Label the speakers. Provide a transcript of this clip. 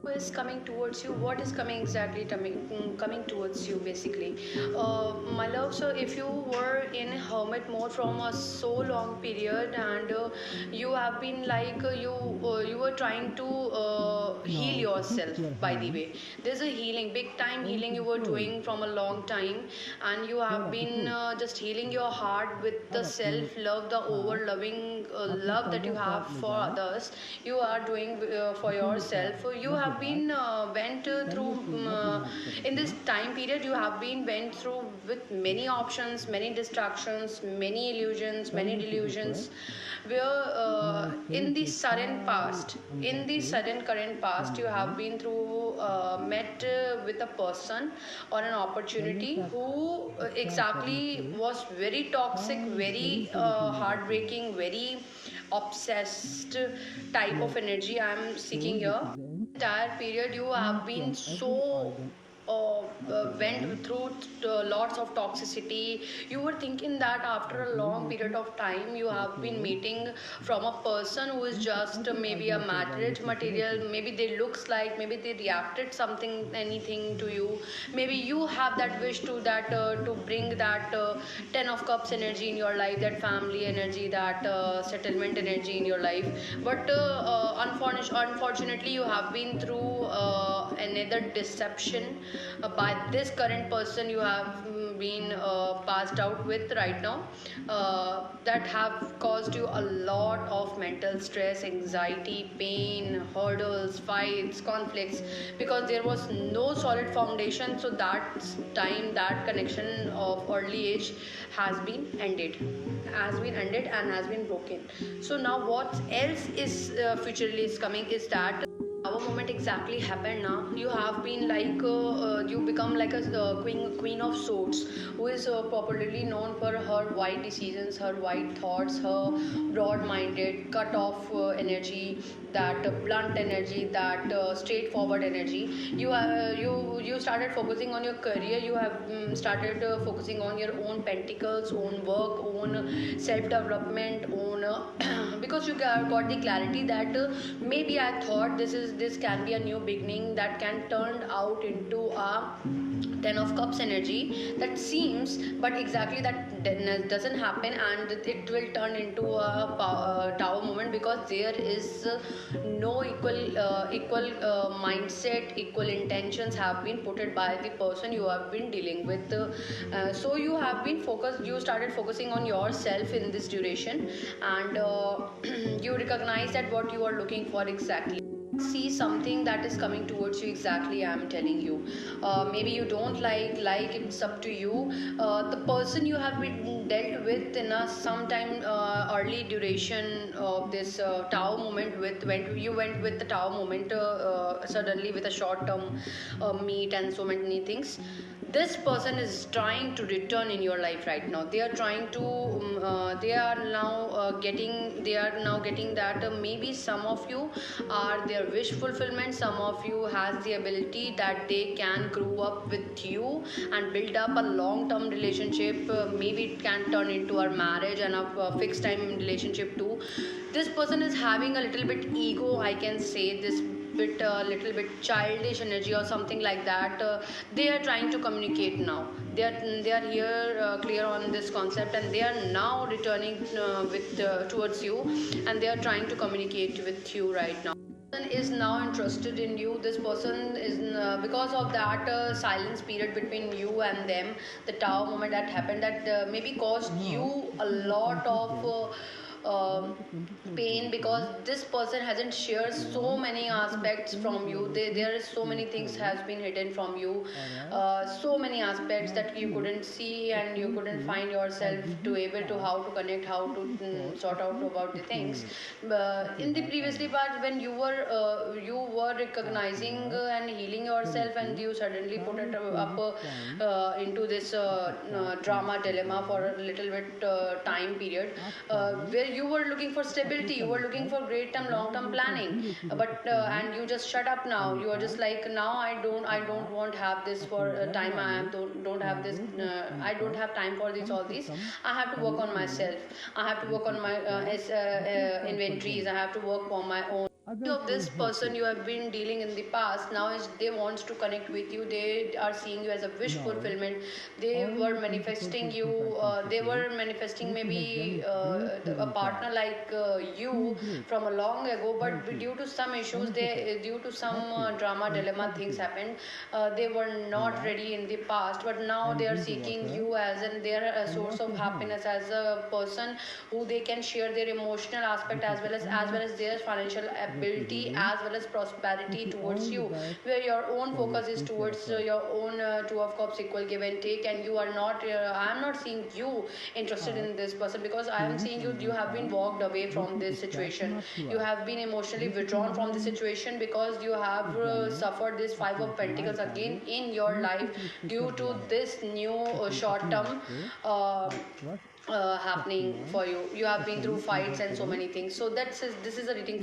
Speaker 1: Who is coming towards you? What is coming exactly coming towards you basically? My love, so if you were in hermit mode from a so long period, and you have been like you were trying to heal yourself. By the way, there's a healing, big time healing you were doing from a long time, and you have been just healing your heart with the self love, the over loving love that you have for others. You are doing for yourself. You have been went through in this time period. You have been went through with many options, many distractions, many illusions, many delusions, where in the sudden current past, you have been through met with a person or an opportunity who exactly was very toxic, very heartbreaking, very obsessed type of energy I am seeking here. Entire period you have been so went through lots of toxicity. You were thinking that after a long period of time you have been meeting from a person who is just maybe a marriage material. Maybe they looks like, maybe they reacted something anything to you. Maybe you have that wish to that to bring that 10 of cups energy in your life, that family energy, that settlement energy in your life. But unfortunately you have been through another deception by this current person you have been passed out with right now, that have caused you a lot of mental stress, anxiety, pain, hurdles, fights, conflicts, because there was no solid foundation. So that time, that connection of early age has been ended and has been broken. So now what else is futurely is coming is that our moment exactly happened. Now you have been like you become like a queen of swords, who is popularly known for her wide decisions, her wide thoughts, her broad minded cut off energy, that blunt energy, that straightforward energy. You started focusing on your career. You have started focusing on your own pentacles, own work, own self development, own because you got the clarity that maybe I thought this can be a new beginning that can turn out into a 10 of cups energy that seems, but exactly that doesn't happen, and it will turn into a tower moment, because there is no equal mindset, equal intentions have been put it by the person you have been dealing with. So you started focusing on yourself in this duration, and you recognize that what you are looking for exactly. See something that is coming towards you exactly, I'm telling you. Maybe you don't like it's up to you. The person you have been dealt with in a sometime early duration of this tower moment, with when you went with the tower moment suddenly with a short term meet and so many things. This person is trying to return in your life right now. They are trying to they are now getting that maybe some of you are their wish fulfillment. Some of you has the ability that they can grow up with you and build up a long term relationship. Maybe it can turn into a marriage and a fixed time relationship too. This person is having a little bit ego, I can say, this bit little bit childish energy or something like that. They are trying to communicate now. They are here clear on this concept, and they are now returning with towards you, and they are trying to communicate with you right now. Person is now interested in you. This person is because of that silence period between you and them, the tower moment that happened, that maybe caused you a lot of pain, because this person hasn't shared so many aspects from you. There is so many things has been hidden from you, so many aspects that you couldn't see, and you couldn't find yourself to able to how to connect, how to sort out about the things. In the previously part, when you were recognizing and healing yourself, and you suddenly put it up into this drama dilemma for a little bit time period, where you were looking for stability, you were looking for great term long term planning, but and you just shut up. Now you are just like, now I don't want have this for time. I am don't have this I don't have time for this all these. I have to work on myself. I have to work on my inventories. I have to work on my own of this person you have been dealing in the past now is they wants to connect with you. They are seeing you as a wish fulfillment. They were manifesting you. They were manifesting maybe a partner like you from a long ago, but due to some issues, they due to some drama dilemma things happened. They were not ready in the past, but now they are seeking you as and they are a source of happiness, as a person who they can share their emotional aspect as well as their financial ability as well as prosperity towards you, where your own focus is towards your own two of cups equal give and take, and you are not I am not seeing you interested in this person, because I am seeing you have been walked away from this situation. You have been emotionally withdrawn from the situation because you have suffered this five of pentacles again in your life due to this new short term happening for you. You have been through fights and so many things. So this is a reading